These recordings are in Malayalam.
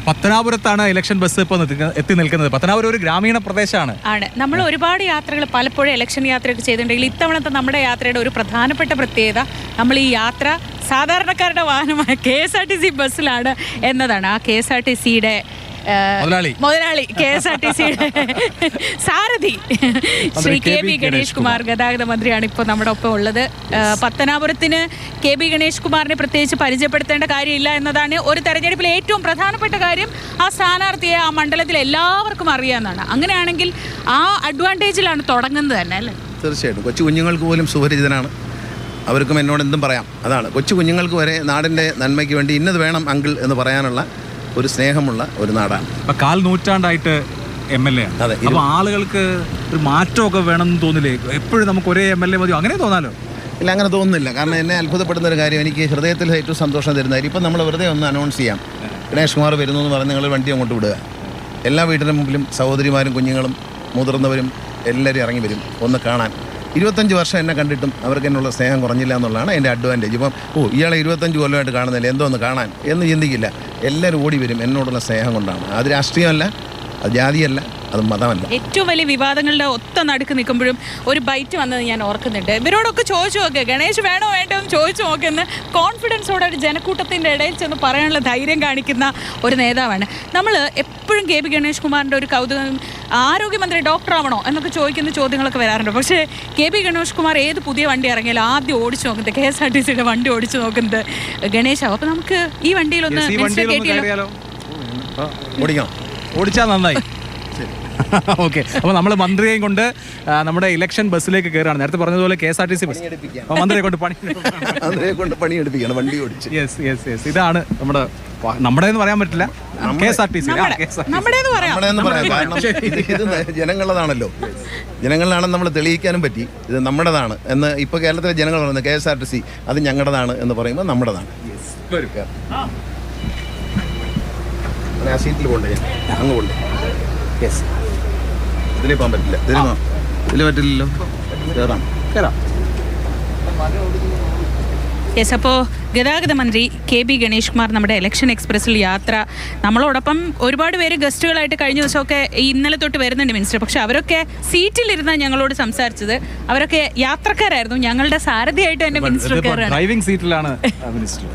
പത്തനാപുരത്താണ് ഇലക്ഷൻ ബസ് ഇപ്പോൾ എത്തി നിൽക്കുന്നത്. പത്തനാപുരം ഒരു ഗ്രാമീണ പ്രദേശമാണ്. നമ്മൾ ഒരുപാട് യാത്രകൾ പലപ്പോഴും ഇലക്ഷൻ യാത്രയൊക്കെ ചെയ്തിട്ടുണ്ടെങ്കിൽ ഇത്തവണത്തെ നമ്മുടെ യാത്രയുടെ ഒരു പ്രധാനപ്പെട്ട പ്രത്യേകത നമ്മൾ ഈ യാത്ര സാധാരണക്കാരുടെ വാഹനമായ KSRTC ബസ്സിലാണ് എന്നതാണ്. ആ KSRTCയുടെ മുതലാളി KSRTCയുടെ സാരഥി ശ്രീ KB ഗണേഷ് കുമാർ ഗതാഗത മന്ത്രിയാണ് ഇപ്പോൾ നമ്മുടെ ഒപ്പം ഉള്ളത്. പത്തനാപുരത്തിന് KB ഗണേഷ് കുമാറിനെ പ്രത്യേകിച്ച് പരിചയപ്പെടുത്തേണ്ട കാര്യമില്ല എന്നതാണ് ഒരു തെരഞ്ഞെടുപ്പിലെ ഏറ്റവും പ്രധാനപ്പെട്ട കാര്യം. ആ സ്ഥാനാർത്ഥിയെ ആ മണ്ഡലത്തിൽ എല്ലാവർക്കും അറിയാമെന്നാണ്. അങ്ങനെയാണെങ്കിൽ ആ അഡ്വാൻറ്റേജിലാണ് തുടങ്ങുന്നത് തന്നെ അല്ലേ? തീർച്ചയായിട്ടും കൊച്ചു കുഞ്ഞുങ്ങൾക്ക് പോലും സുപരിചിതനാണ്. അവർക്കും എന്നോട് എന്തും പറയാം. അതാണ് കൊച്ചു കുഞ്ഞുങ്ങൾക്ക് വരെ നാടിൻ്റെ നന്മയ്ക്ക് വേണ്ടി ഇന്നത് വേണം അങ്കിൾ എന്ന് പറയാനുള്ള ഒരു സ്നേഹമുള്ള ഒരു നാടാണ്. കാൽ നൂറ്റാണ്ടായിട്ട് MLA ആണ്. അതെ. അപ്പോൾ ആളുകൾക്ക് ഒരു മാറ്റമൊക്കെ വേണമെന്ന് തോന്നില്ലേ? എപ്പോഴും നമുക്ക് ഒരേ MLA മതിയോ? അങ്ങനെ തോന്നാലോ? ഇല്ല, അങ്ങനെ തോന്നുന്നില്ല. കാരണം എന്നെ അത്ഭുതപ്പെടുന്ന ഒരു കാര്യം, എനിക്ക് ഹൃദയത്തിൽ ഏറ്റവും സന്തോഷം തരുന്നതായിരിക്കും. ഇപ്പം നമ്മൾ വെറുതെ ഒന്ന് അനൗൺസ് ചെയ്യാം, ഗണേഷ് കുമാർ വരുന്നു എന്ന് പറഞ്ഞ് നിങ്ങൾ വണ്ടി അങ്ങോട്ട് വിടുക. എല്ലാ വീട്ടിൻ്റെ മുമ്പിലും സഹോദരിമാരും കുഞ്ഞുങ്ങളും മുതിർന്നവരും എല്ലാവരും ഇറങ്ങി വരും ഒന്ന് കാണാൻ. 25 വർഷം എന്നെ കണ്ടിട്ടും അവർക്ക് എന്നുള്ള സ്നേഹം കുറഞ്ഞില്ല എന്നുള്ളതാണ് എൻ്റെ അഡ്വാൻറ്റേജ്. ഇപ്പം ഇയാളെ 25 കൊല്ലമായിട്ട് കാണുന്നില്ല, എന്തോ ഒന്ന് കാണാൻ എന്ന് ചിന്തിക്കില്ല. എല്ലാവരും ഓടി വരും എന്നോടുള്ള സ്നേഹം കൊണ്ടാണ്. അത് രാഷ്ട്രീയമല്ല, അത് ജാതിയല്ല, അത് മതമല്ല. ഏറ്റവും വലിയ വിവാദങ്ങളുടെ ഒത്ത നടുക്ക് നിൽക്കുമ്പോഴും ഒരു ബൈറ്റ് വന്നത് ഞാൻ ഓർക്കുന്നുണ്ട്. ഇവരോടൊക്കെ ചോദിച്ചു നോക്കുക, ഗണേഷ് വേണോ വേണ്ടോ എന്ന് ചോദിച്ചു നോക്കുന്ന കോൺഫിഡൻസോടെ ഒരു ജനക്കൂട്ടത്തിൻ്റെ ഇടയിൽ ചെന്ന് പറയാനുള്ള ധൈര്യം കാണിക്കുന്ന ഒരു നേതാവാണ്. നമ്മൾ എപ്പോഴും KB ഗണേഷ് കുമാറിൻ്റെ ഒരു കൗതുകം, ആരോഗ്യമന്ത്രി ഡോക്ടറാവണോ എന്നൊക്കെ ചോദിക്കുന്ന ചോദ്യങ്ങളൊക്കെ വരാറുണ്ട്. പക്ഷേ KB ഗണേഷ് കുമാർ ഏത് പുതിയ വണ്ടി ഇറങ്ങിയാലും ആദ്യം ഓടിച്ചു നോക്കുന്നത്, KSRTCയുടെ വണ്ടി ഓടിച്ചു നോക്കുന്നത് ഗണേശാവും. അപ്പോൾ നമുക്ക് ഈ വണ്ടിയിലൊന്ന് ഓടിച്ചാൽ നന്നായി. ഓക്കെ, അപ്പോൾ നമ്മൾ മന്ത്രിയെയും കൊണ്ട് നമ്മുടെ ഇലക്ഷൻ ബസ്സിലേക്ക് കയറുകയാണ്. നേരത്തെ പറഞ്ഞതുപോലെ KSRTC ബസ് മന്ത്രിയെ കൊണ്ട് പണിയെടുപ്പിക്കണം, വണ്ടി ഓടിച്ച്. യെസ്, ഇതാണ് നമ്മുടെ എന്ന് പറയാൻ പറ്റില്ല, KSRTC കാരണം ഇത് ജനങ്ങളുടേതാണല്ലോ. ജനങ്ങളിലാണെന്ന് നമ്മൾ തെളിയിക്കാനും പറ്റി ഇത് നമ്മുടേതാണ് എന്ന്. ഇപ്പോൾ കേരളത്തിലെ ജനങ്ങൾ പറയുന്നത് KSRTC അത് ഞങ്ങളുടേതാണ് എന്ന് പറയുമ്പോൾ നമ്മുടേതാണ്. ആ സീറ്റിൽ പോകണ്ടേ? അങ്ങ് പോകണ്ടേ? യെസ്, ഇതിലേ പോകാൻ പറ്റില്ല. ഇതിൽ പറ്റില്ലല്ലോ, കയറാം. യെസ്, അപ്പോൾ ഗതാഗത മന്ത്രി KB ഗണേഷ് കുമാർ നമ്മുടെ ഇലക്ഷൻ എക്സ്പ്രസ്സിൽ യാത്ര നമ്മളോടൊപ്പം ഒരുപാട് പേര് ഗസ്റ്റുകളായിട്ട് കഴിഞ്ഞ ദിവസമൊക്കെ ഇന്നലെ തൊട്ട് വരുന്നുണ്ട് മിനിസ്റ്റർ. പക്ഷെ അവരൊക്കെ സീറ്റിലിരുന്നാണ് ഞങ്ങളോട് സംസാരിച്ചത്. അവരൊക്കെ യാത്രക്കാരായിരുന്നു. ഞങ്ങളുടെ സാരഥിയായിട്ട് തന്നെ മിനിസ്റ്റർ ഡ്രൈവിംഗ് സീറ്റിലാണ് മിനിസ്റ്റർ.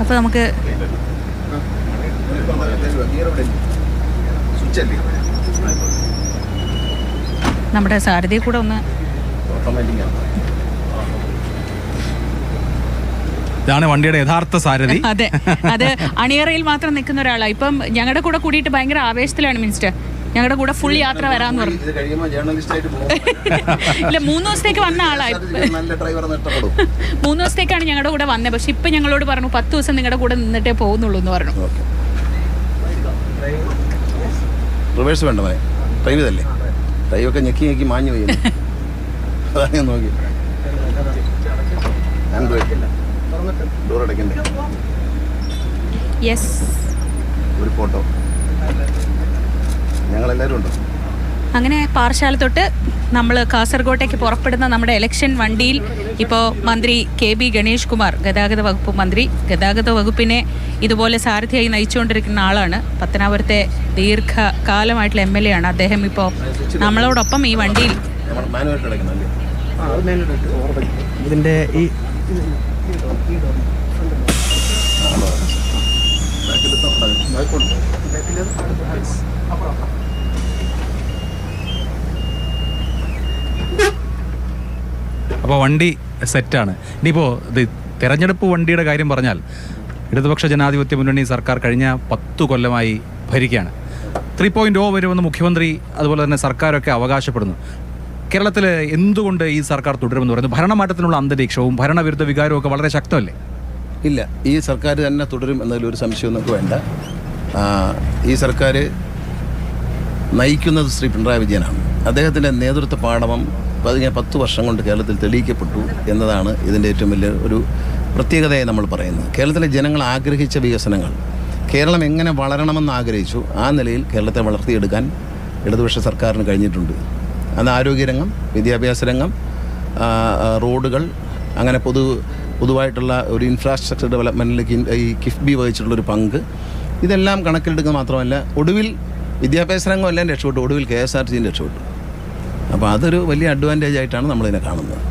അപ്പോൾ നമുക്ക് നമ്മുടെ സാരഥിയെ കൂടെ ഒന്ന്, ഇതാണ് വണ്ടിയുടെ യഥാർത്ഥ സാരഥി. അതെ, അത് അണിയറയിൽ മാത്രം നിൽക്കുന്ന ഒരാളാണ്. ഇപ്പം ഞങ്ങളുടെ കൂടെ കൂടിയിട്ട് ഭയങ്കര ആവേശത്തിലാണ് മിനിസ്റ്റർ. ഞങ്ങളുടെ കൂടെ ഫുൾ യാത്ര വരാമെന്ന് പറഞ്ഞു. ഇല്ല, 3 ദിവസത്തേക്ക് വന്ന ആളായി. 3 ദിവസത്തേക്കാണ് ഞങ്ങളുടെ കൂടെ വന്നത്. പക്ഷെ ഇപ്പം ഞങ്ങളോട് പറഞ്ഞു 10 ദിവസം നിങ്ങളുടെ കൂടെ നിന്നിട്ടേ പോകുന്നുള്ളൂ എന്ന് പറഞ്ഞു. റിവേഴ്സ് വേണ്ട, ഡ്രൈവ് ചെയ്തല്ലേ, ഡ്രൈവൊക്കെ ഞെക്കി മാഞ്ഞു പോയി. അതാണ് ഞാൻ നോക്കി. ഡോർ അടയ്ക്കണ്ടേ? യെസ്, ഒരു ഫോട്ടോ ഞങ്ങളെല്ലാവരും ഉണ്ടോ? അങ്ങനെ പാറശാല തൊട്ട് നമ്മൾ കാസർഗോട്ടേക്ക് പുറപ്പെടുന്ന നമ്മുടെ ഇലക്ഷൻ വണ്ടിയിൽ ഇപ്പോൾ മന്ത്രി KB ഗണേഷ് കുമാർ, ഗതാഗത വകുപ്പ് മന്ത്രി, ഗതാഗത വകുപ്പിനെ ഇതുപോലെ സാരഥിയായി നയിച്ചുകൊണ്ടിരിക്കുന്ന ആളാണ്. പത്തനാപുരത്തെ ദീർഘകാലമായിട്ടുള്ള MLA ആണ് അദ്ദേഹം. ഇപ്പോൾ നമ്മളോടൊപ്പം ഈ വണ്ടിയിൽ ഇതിൻ്റെ ഈ അപ്പോൾ വണ്ടി സെറ്റാണ്. ഇനിയിപ്പോൾ ഇത് തെരഞ്ഞെടുപ്പ് വണ്ടിയുടെ കാര്യം പറഞ്ഞാൽ ഇടതുപക്ഷ ജനാധിപത്യ മുന്നണി സർക്കാർ കഴിഞ്ഞ 10 കൊല്ലമായി ഭരിക്കുകയാണ്. 3.0 വരുമെന്ന് മുഖ്യമന്ത്രി അതുപോലെ തന്നെ സർക്കാരൊക്കെ അവകാശപ്പെടുന്നു. കേരളത്തിൽ എന്തുകൊണ്ട് ഈ സർക്കാർ തുടരുമെന്ന് പറയുന്നത്? ഭരണമാറ്റത്തിനുള്ള അന്തരീക്ഷവും ഭരണവിരുദ്ധ വികാരവും ഒക്കെ വളരെ ശക്തമല്ലേ? ഇല്ല, ഈ സർക്കാർ തന്നെ തുടരും എന്നതിലൊരു സംശയം നമുക്ക് വേണ്ട. ഈ സർക്കാർ നയിക്കുന്നത് ശ്രീ പിണറായി വിജയനാണ്. അദ്ദേഹത്തിൻ്റെ നേതൃത്വ പാഠവം 10 വർഷം കൊണ്ട് കേരളത്തിൽ തെളിയിക്കപ്പെട്ടു എന്നതാണ് ഇതിൻ്റെ ഏറ്റവും വലിയ ഒരു പ്രത്യേകതയായി നമ്മൾ പറയുന്നത്. കേരളത്തിലെ ജനങ്ങൾ ആഗ്രഹിച്ച വികസനങ്ങൾ, കേരളം എങ്ങനെ വളരണമെന്ന് ആഗ്രഹിച്ചു ആ നിലയിൽ കേരളത്തെ വളർത്തിയെടുക്കാൻ ഇടതുപക്ഷ സർക്കാരിന് കഴിഞ്ഞിട്ടുണ്ട്. അത് ആരോഗ്യരംഗം, വിദ്യാഭ്യാസ രംഗം, റോഡുകൾ, അങ്ങനെ പൊതുവായിട്ടുള്ള ഒരു ഇൻഫ്രാസ്ട്രക്ചർ ഡെവലപ്മെൻറ്റിലേക്ക് ഈ കിഫ്ബി വഹിച്ചിട്ടുള്ളൊരു പങ്ക്, ഇതെല്ലാം കണക്കിലെടുക്കുക മാത്രമല്ല ഒടുവിൽ വിദ്യാഭ്യാസ രംഗം എല്ലാം രക്ഷപ്പെട്ടു, ഒടുവിൽ KSRTC രക്ഷപ്പെട്ടു. അപ്പോൾ അതൊരു വലിയ അഡ്വാൻറ്റേജ് ആയിട്ടാണ് നമ്മളിതിനെ കാണുന്നത്.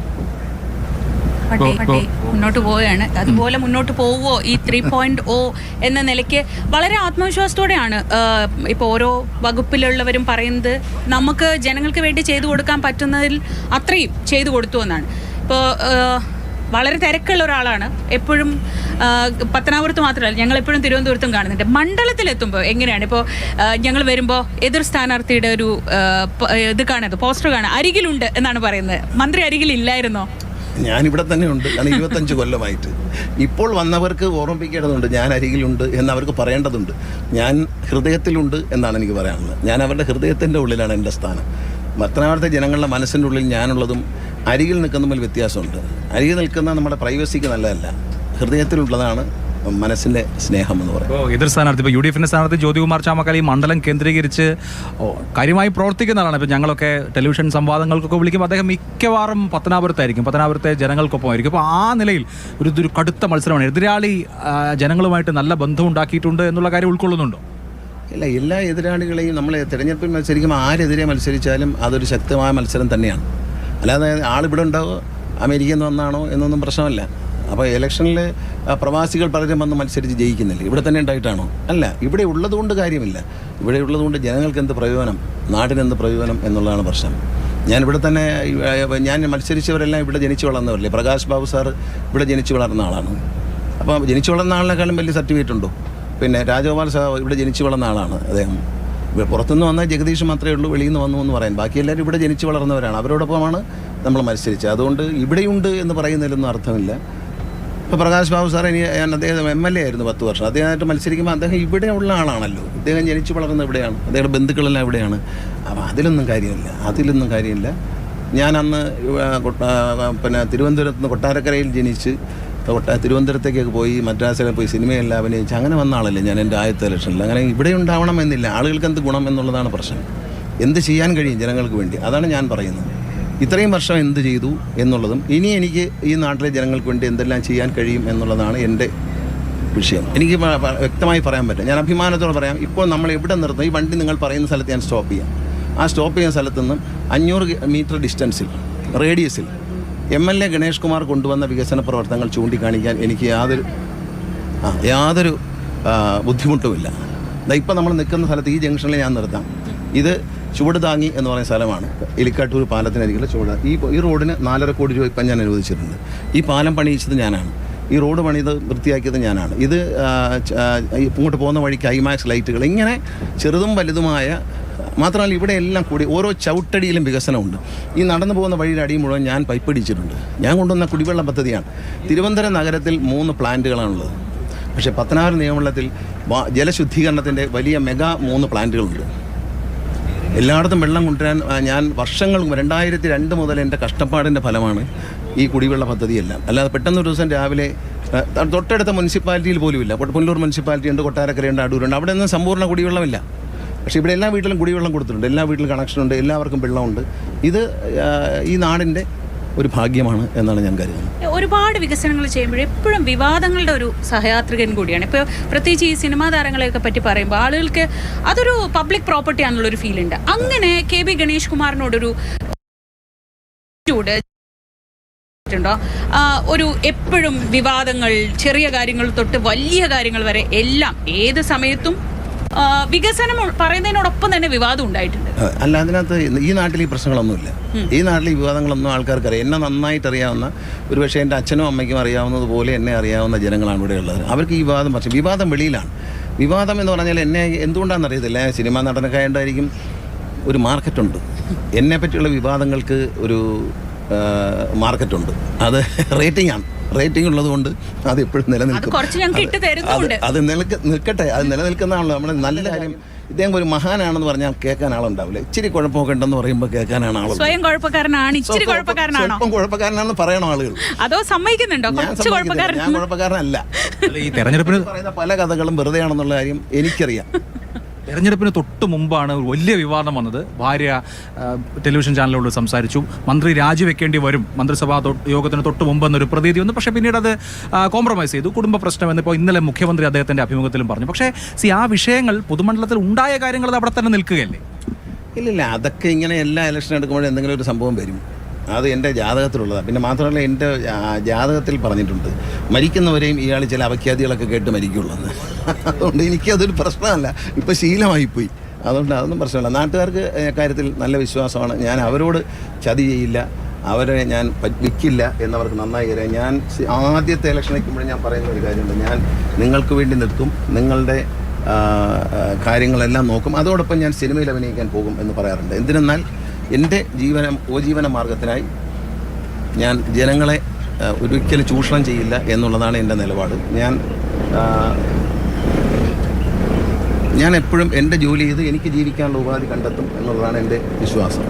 മുന്നോട്ട് പോവുകയാണ്. അതുപോലെ മുന്നോട്ട് പോവുമോ ഈ 3.0 എന്ന നിലയ്ക്ക്? വളരെ ആത്മവിശ്വാസത്തോടെയാണ് ഇപ്പോൾ ഓരോ വകുപ്പിലുള്ളവരും പറയുന്നത്. നമുക്ക് ജനങ്ങൾക്ക് വേണ്ടി ചെയ്തു കൊടുക്കാൻ പറ്റുന്നതിൽ അത്രയും ചെയ്തു കൊടുത്തു എന്നാണ്. ഇപ്പോൾ വളരെ തിരക്കുള്ള ഒരാളാണ്, എപ്പോഴും പത്തനാപുരത്ത് മാത്രമല്ല, ഞങ്ങൾ എപ്പോഴും തിരുവനന്തപുരത്തും കാണുന്നുണ്ട്. മണ്ഡലത്തിലെത്തുമ്പോൾ എങ്ങനെയാണ്? ഇപ്പോൾ ഞങ്ങൾ വരുമ്പോൾ എതിർ സ്ഥാനാർത്ഥിയുടെ ഒരു ഇത് കാണുന്നത്, പോസ്റ്റർ കാണുക, അരികിലുണ്ട് എന്നാണ് പറയുന്നത്. മന്ത്രി അരികിലില്ലായിരുന്നോ? ഞാനിവിടെ തന്നെ ഉണ്ട്, കാരണം 25 കൊല്ലമായിട്ട്. ഇപ്പോൾ വന്നവർക്ക് ഓർമ്മിപ്പിക്കേണ്ടതുണ്ട്, ഞാൻ അരികിലുണ്ട് എന്നവർക്ക് പറയേണ്ടതുണ്ട്. ഞാൻ ഹൃദയത്തിലുണ്ട് എന്നാണ് എനിക്ക് പറയാനുള്ളത്. ഞാൻ അവരുടെ ഹൃദയത്തിൻ്റെ ഉള്ളിലാണ് എൻ്റെ സ്ഥാനം. പത്തനാപുരത്തെ ജനങ്ങളുടെ മനസ്സിൻ്റെ ഉള്ളിൽ ഞാനുള്ളതും അരികിൽ നിൽക്കുന്നതിൽ വ്യത്യാസമുണ്ട്. അരികിൽ നിൽക്കുന്ന നമ്മുടെ പ്രൈവസിക്ക് നല്ലതല്ല, ഹൃദയത്തിലുള്ളതാണ് മനസ്സിൻ്റെ സ്നേഹം എന്ന് പറയുന്നത്. ഇപ്പോൾ എതിർ സ്ഥാനാർത്ഥി, ഇപ്പോൾ UDF സ്ഥാനാർത്ഥി ജ്യോതികുമാർ ചാമക്കാല ഈ മണ്ഡലം കേന്ദ്രീകരിച്ച് കാര്യമായി പ്രവർത്തിക്കുന്ന ആളാണ്. ഇപ്പോൾ ഞങ്ങളൊക്കെ ടെലിവിഷൻ സംവാദങ്ങൾക്കൊക്കെ വിളിക്കുമ്പോൾ അദ്ദേഹം മിക്കവാറും പത്തനാപുരത്തായിരിക്കും, പത്തനാപുരത്തെ ജനങ്ങൾക്കൊപ്പം ആയിരിക്കും. അപ്പോൾ ആ നിലയിൽ ഒരു കടുത്ത മത്സരമാണ്. എതിരാളി ജനങ്ങളുമായിട്ട് നല്ല ബന്ധം ഉണ്ടാക്കിയിട്ടുണ്ട് എന്നുള്ള കാര്യം ഉൾക്കൊള്ളുന്നുണ്ടോ? ഇല്ല, എല്ലാ എതിരാളികളെയും നമ്മൾ തിരഞ്ഞെടുപ്പിൽ മത്സരിക്കുമ്പോൾ ആരെതിരെ മത്സരിച്ചാലും അതൊരു ശക്തമായ മത്സരം തന്നെയാണ്. അല്ലാതെ ആളിവിടെ ഉണ്ടാവോ അമേരിക്കയിൽ നിന്ന് വന്നാണോ എന്നൊന്നും പ്രശ്നമല്ല. അപ്പോൾ ഇലക്ഷനിൽ പ്രവാസികൾ പലരും വന്ന് മത്സരിച്ച് ജയിക്കുന്നില്ല, ഇവിടെ തന്നെ ഉണ്ടായിട്ടാണോ? അല്ല, ഇവിടെ ഉള്ളതുകൊണ്ട് കാര്യമില്ല. ഇവിടെ ഉള്ളതുകൊണ്ട് ജനങ്ങൾക്ക് എന്ത് പ്രയോജനം, നാടിന് എന്ത് പ്രയോജനം എന്നുള്ളതാണ് പ്രശ്നം. ഞാനിവിടെ തന്നെ, ഞാൻ മത്സരിച്ചവരെല്ലാം ഇവിടെ ജനിച്ചു വളർന്നവരല്ലേ. പ്രകാശ് ബാബു സാർ ഇവിടെ ജനിച്ചു വളർന്ന ആളാണ്. അപ്പോൾ ജനിച്ചു വളർന്ന ആളിനേക്കാളും വലിയ സർട്ടിഫിക്കറ്റ് ഉണ്ടോ? പിന്നെ രാജഗോപാൽ സാർ ഇവിടെ ജനിച്ചു വളർന്ന ആളാണ്. അദ്ദേഹം പുറത്തുനിന്ന് വന്ന ജഗദീഷ് മാത്രമേ ഉള്ളൂ വെളിയിൽ നിന്ന് വന്നു എന്ന് പറയാൻ. ബാക്കി എല്ലാവരും ഇവിടെ ജനിച്ചു വളർന്നവരാണ്, അവരോടൊപ്പമാണ് നമ്മൾ മത്സരിച്ചത്. അതുകൊണ്ട് ഇവിടെയുണ്ട് എന്ന് പറയുന്നതിലൊന്നും അർത്ഥമില്ല. ഇപ്പോൾ പ്രകാശ് ബാബു സാർ അദ്ദേഹം MLA ആയിരുന്നു 10 വർഷം. അദ്ദേഹമായിട്ട് മത്സരിക്കുമ്പോൾ അദ്ദേഹം ഇവിടെ ഉള്ള ആളാണല്ലോ, അദ്ദേഹം ജനിച്ചു വളർന്നത് ഇവിടെയാണ്, അദ്ദേഹയുടെ ബന്ധുക്കളെല്ലാം ഇവിടെയാണ്. അപ്പോൾ അതിലൊന്നും കാര്യമില്ല. ഞാൻ അന്ന് പിന്നെ തിരുവനന്തപുരത്ത് നിന്ന് കൊട്ടാരക്കരയിൽ ജനിച്ച് തിരുവനന്തപുരത്തേക്കൊക്കെ പോയി മദ്രാസിലെ പോയി സിനിമയെല്ലാം അഭിനയിച്ച് അങ്ങനെ വന്ന ആളല്ലേ ഞാൻ എൻ്റെ ആദ്യത്തെ ഇലക്ഷനിൽ. അങ്ങനെ ഇവിടെ ഉണ്ടാവണം എന്നില്ല. ആളുകൾക്ക് എന്ത് ഗുണം എന്നുള്ളതാണ് പ്രശ്നം. എന്ത് ചെയ്യാൻ കഴിയും ജനങ്ങൾക്ക് വേണ്ടി, അതാണ് ഞാൻ പറയുന്നത്. ഇത്രയും വർഷം എന്ത് ചെയ്തു എന്നുള്ളതും ഇനി എനിക്ക് ഈ നാട്ടിലെ ജനങ്ങൾക്ക് വേണ്ടി എന്തെല്ലാം ചെയ്യാൻ കഴിയും എന്നുള്ളതാണ് എൻ്റെ വിഷയം. എനിക്ക് വ്യക്തമായി പറയാൻ പറ്റും. ഞാൻ അഭിമാനത്തോടെ പറയാം, ഇപ്പോൾ നമ്മൾ എവിടെ നിർത്തും, ഈ വണ്ടി നിങ്ങൾ പറയുന്ന സ്ഥലത്ത് ഞാൻ സ്റ്റോപ്പ് ചെയ്യാം. ആ സ്റ്റോപ്പ് ചെയ്യുന്ന സ്ഥലത്തു നിന്നും 500 മീറ്റർ ഡിസ്റ്റൻസിൽ, റേഡിയസിൽ MLA ഗണേഷ് കുമാർ കൊണ്ടുവന്ന വികസന പ്രവർത്തനങ്ങൾ ചൂണ്ടിക്കാണിക്കാൻ എനിക്ക് യാതൊരു ബുദ്ധിമുട്ടുമില്ല. ഇപ്പം നമ്മൾ നിൽക്കുന്ന സ്ഥലത്ത് ഈ ജംഗ്ഷനിൽ ഞാൻ നിർത്താം. ഇത് ചുവട് താങ്ങി എന്ന് പറയുന്ന സ്ഥലമാണ്. എലിക്കാട്ടൂർ പാലത്തിനരികിലെ ചുവട്. ഈ റോഡിന് 4.5 കോടി രൂപ ഇപ്പം ഞാൻ അനുവദിച്ചിട്ടുണ്ട്. ഈ പാലം പണിയിച്ചത് ഞാനാണ്, ഈ റോഡ് പണിത് വൃത്തിയാക്കിയത് ഞാനാണ്. ഇത് ഇങ്ങോട്ട് പോകുന്ന വഴിക്ക് IMAX ലൈറ്റുകൾ, ഇങ്ങനെ ചെറുതും വലുതുമായ, മാത്രമല്ല ഇവിടെ എല്ലാം കൂടി ഓരോ ചവിട്ടടിയിലും വികസനമുണ്ട്. ഈ നടന്നു പോകുന്ന വഴിയുടെ അടി മുഴുവൻ ഞാൻ പൈപ്പടിച്ചിട്ടുണ്ട്. ഞാൻ കൊണ്ടുവന്ന കുടിവെള്ള പദ്ധതിയാണ്. തിരുവനന്തപുരം നഗരത്തിൽ 3 പ്ലാന്റുകളാണുള്ളത്. പക്ഷേ പത്തനാപുരം നിയമമണ്ഡലത്തിൽ ജലശുദ്ധീകരണത്തിൻ്റെ വലിയ മെഗാ 3 പ്ലാന്റുകളുണ്ട്. എല്ലായിടത്തും വെള്ളം കൊണ്ടുവരാൻ ഞാൻ വർഷങ്ങൾ 2002 മുതൽ എൻ്റെ കഷ്ടപ്പാടിൻ്റെ ഫലമാണ് ഈ കുടിവെള്ള പദ്ധതിയെല്ലാം. അല്ലാതെ പെട്ടെന്നൊരു ദിവസം രാവിലെ തൊട്ടടുത്ത മുനിസിപ്പാലിറ്റിയിൽ പോലുമില്ല. പുനലൂർ മുനിസിപ്പാലിറ്റി ഉണ്ട്, കൊട്ടാരക്കരയുണ്ട്, അടൂരുണ്ട്, അവിടെ ഒന്നും സമ്പൂർണ്ണ കുടിവെള്ളമില്ല. പക്ഷേ ഇവിടെ എല്ലാ വീട്ടിലും കുടിവെള്ളം കൊടുത്തിട്ടുണ്ട്, എല്ലാ വീട്ടിലും കണക്ഷനുണ്ട്, എല്ലാവർക്കും വെള്ളമുണ്ട്. ഇത് ഈ നാടിൻ്റെ ഒരു ഭാഗ്യമാണ് എന്നാണ് ഞാൻ കരുതുന്നത്. ഒരുപാട് വികസനങ്ങൾ ചെയ്യുമ്പോൾ എപ്പോഴും വിവാദങ്ങളുടെ ഒരു സഹയാത്രികൻ കൂടിയാണ്. ഇപ്പോൾ പ്രത്യേകിച്ച് ഈ സിനിമാ താരങ്ങളെയൊക്കെ പറ്റി പറയുമ്പോൾ ആളുകൾക്ക് അതൊരു പബ്ലിക് പ്രോപ്പർട്ടി ആണെന്നുള്ളൊരു ഫീൽ ഉണ്ട്. അങ്ങനെ KB ഗണേഷ് കുമാറിനോടൊരു ഒരു എപ്പോഴും വിവാദങ്ങൾ, ചെറിയ കാര്യങ്ങൾ തൊട്ട് വലിയ കാര്യങ്ങൾ വരെ എല്ലാം ഏത് സമയത്തും വികസനം പറയുന്നതിനോടൊപ്പം തന്നെ വിവാദം ഉണ്ടായിട്ടുണ്ട്. അല്ല, അതിനകത്ത് ഈ നാട്ടിൽ ഈ പ്രശ്നങ്ങളൊന്നുമില്ല. ഈ നാട്ടിൽ ഈ വിവാദങ്ങളൊന്നും ആൾക്കാർക്ക് അറിയാം. എന്നെ നന്നായിട്ട് അറിയാവുന്ന, ഒരുപക്ഷെ എൻ്റെ അച്ഛനും അമ്മയ്ക്കും അറിയാവുന്നത് പോലെ എന്നെ അറിയാവുന്ന ജനങ്ങളാണ് ഇവിടെ ഉള്ളത്. അവർക്ക് ഈ വിവാദം വെളിയിലാണ്. വിവാദം എന്ന് പറഞ്ഞാൽ എന്നെ എന്തുകൊണ്ടാണെന്ന് അറിയത്തില്ല. സിനിമാ നടനൊക്കെ ആയതുകൊണ്ടായിരിക്കും. ഒരു മാർക്കറ്റുണ്ട്, എന്നെ പറ്റിയുള്ള വിവാദങ്ങൾക്ക് ഒരു മാർക്കറ്റുണ്ട്. അത് റേറ്റിംഗ് ഉള്ളത് കൊണ്ട് അത് എപ്പോഴും നിലനിൽക്കും. അത് നിൽക്കട്ടെ, അത് നിലനിൽക്കുന്നതാണല്ലോ നമ്മുടെ നല്ല കാര്യം. ഇദ്ദേഹം ഒരു മഹാനാണെന്ന് പറഞ്ഞാൽ കേൾക്കാൻ ആളുണ്ടാവില്ല. ഇച്ചിരി കുഴപ്പമൊക്കെ ഉണ്ടെന്ന് പറയുമ്പോൾ കേൾക്കാനാണ് ആളുകൾ. സ്വയം സ്വല്പം കുഴപ്പക്കാരനാണെന്ന് പറയണം ആളുകൾ. അതോ സമ്മതിക്കുന്നുണ്ടോ? ഞാൻ കുഴപ്പക്കാരനല്ല. ഈ തെരഞ്ഞെടുപ്പിന് പറയുന്ന പല കഥകളും വെറുതെയാണെന്നുള്ള കാര്യം എനിക്കറിയാം. തെരഞ്ഞെടുപ്പിന് തൊട്ട് മുമ്പാണ് ഒരു വലിയ വിവാദം വന്നത്. ഭാര്യ ടെലിവിഷൻ ചാനലിനോട് സംസാരിച്ചു, മന്ത്രി രാജിവെക്കേണ്ടി വരും മന്ത്രിസഭാ യോഗത്തിന് തൊട്ട് മുമ്പെന്നൊരു പ്രതീതി വന്നു. പക്ഷേ പിന്നീട് അത് കോംപ്രമൈസ് ചെയ്തു. കുടുംബ പ്രശ്നം എന്നിപ്പോൾ ഇന്നലെ മുഖ്യമന്ത്രി അദ്ദേഹത്തിൻ്റെ അഭിമുഖത്തിലും പറഞ്ഞു. പക്ഷേ ആ വിഷയങ്ങൾ പൊതുമണ്ഡലത്തിൽ ഉണ്ടായ കാര്യങ്ങൾ അത് അവിടെ തന്നെ നിൽക്കുകയല്ലേ? ഇല്ലില്ല, അതൊക്കെ ഇങ്ങനെ എല്ലാ ഇലക്ഷൻ എടുക്കുമ്പോഴും എന്തെങ്കിലും ഒരു സംഭവം വരും. അത് എൻ്റെ ജാതകത്തിലുള്ളതാണ്. പിന്നെ മാത്രമല്ല, എൻ്റെ ജാതകത്തിൽ പറഞ്ഞിട്ടുണ്ട് മരിക്കുന്നവരെയും ഇയാൾ ചില അപഖ്യാതികളൊക്കെ കേട്ട് മരിക്കുള്ളൂ. അതുകൊണ്ട് എനിക്കതൊരു പ്രശ്നമല്ല, ഇപ്പോൾ ശീലമായിപ്പോയി. അതുകൊണ്ട് അതൊന്നും പ്രശ്നമല്ല. നാട്ടുകാർക്ക് കാര്യത്തിൽ നല്ല വിശ്വാസമാണ്. ഞാൻ അവരോട് ചതി ചെയ്യില്ല, അവരെ ഞാൻ വിൽക്കില്ല എന്നവർക്ക് നന്നായി അറിയാം. ഞാൻ ആദ്യത്തെ ഇലക്ഷൻ നിൽക്കുമ്പോഴും ഞാൻ പറയുന്ന ഒരു കാര്യമുണ്ട്, ഞാൻ നിങ്ങൾക്ക് വേണ്ടി നിൽക്കും, നിങ്ങളുടെ കാര്യങ്ങളെല്ലാം നോക്കും, അതോടൊപ്പം ഞാൻ സിനിമയിൽ അഭിനയിക്കാൻ പോകും എന്ന് പറയാറുണ്ട്. എന്തിനെന്നാൽ എൻ്റെ ഉപജീവന മാർഗത്തിനായി ഞാൻ ജനങ്ങളെ ഒരിക്കലും ചൂഷണം ചെയ്യില്ല എന്നുള്ളതാണ് എൻ്റെ നിലപാട്. ഞാൻ എപ്പോഴും എൻ്റെ ജോലി ചെയ്ത് എനിക്ക് ജീവിക്കാനുള്ള ഉപാധി കണ്ടെത്തും എന്നുള്ളതാണ് എൻ്റെ വിശ്വാസം.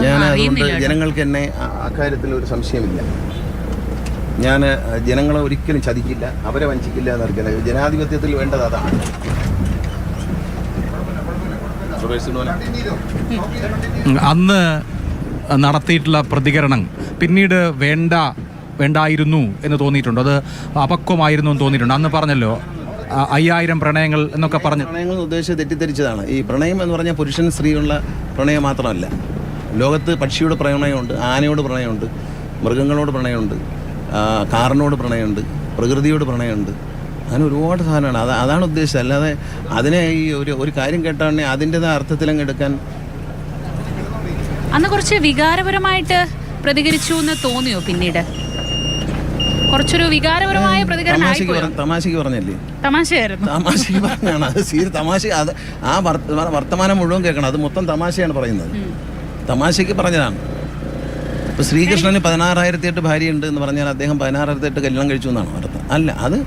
ഞാൻ അതുകൊണ്ട് ജനങ്ങൾക്ക് എന്നെ അക്കാര്യത്തിൽ ഒരു സംശയമില്ല. ഞാൻ ജനങ്ങളെ ഒരിക്കലും ചതിക്കില്ല, അവരെ വഞ്ചിക്കില്ല എന്നറിയില്ല. ജനാധിപത്യത്തിൽ വേണ്ടത് അതാണ്. അന്ന് നടത്തിയിട്ടുള്ള പ്രതികരണം പിന്നീട് വേണ്ടായിരുന്നു എന്ന് തോന്നിയിട്ടുണ്ട്, അത് അപക്വമായിരുന്നു എന്ന് തോന്നിയിട്ടുണ്ട്. അന്ന് പറഞ്ഞല്ലോ 5000 പ്രണയങ്ങൾ എന്നൊക്കെ പറഞ്ഞു. പ്രണയങ്ങൾ ഉദ്ദേശിച്ച് തെറ്റിദ്ധരിച്ചതാണ്. ഈ പ്രണയം എന്ന് പറഞ്ഞാൽ പുരുഷൻ സ്ത്രീയുള്ള പ്രണയം മാത്രമല്ല. ലോകത്ത് പക്ഷിയോട് പ്രണയമുണ്ട്, ആനയോട് പ്രണയമുണ്ട്, മൃഗങ്ങളോട് പ്രണയമുണ്ട്, കാറിനോട് പ്രണയമുണ്ട്, പ്രകൃതിയോട് പ്രണയമുണ്ട്. അങ്ങനെ ഒരുപാട് സാധനമാണ്. അതാണ് ഉദ്ദേശിച്ചത്. അല്ലാതെ അതിനെ ഈ ഒരു കാര്യം കേട്ടാണെങ്കിൽ അതിൻ്റെതായ അർത്ഥത്തിലങ്ങ് എടുക്കാൻ. അന്ന് കുറച്ച് വികാരപരമായിട്ട് പ്രതികരിച്ചു എന്ന് തോന്നിയോ? പിന്നീട് കുറച്ചൊരു വികാരപരമായ പ്രതികരണം. തമാശക്ക് പറഞ്ഞല്ലേ? തമാശയായിരുന്നു. തമാശക്ക് പറഞ്ഞാണ് അത്. തമാശ അത് ആ വർത്തമാനം മുഴുവൻ കേൾക്കണം. അത് മൊത്തം തമാശയാണ് പറയുന്നത്. തമാശക്ക് പറഞ്ഞതാണ്. ഇപ്പോൾ ശ്രീകൃഷ്ണന് 16,008 ഭാര്യയുണ്ട് എന്ന് പറഞ്ഞാൽ അദ്ദേഹം 16,008 കല്യാണം കഴിച്ചു എന്നാണ് അർത്ഥം? അല്ല, അത്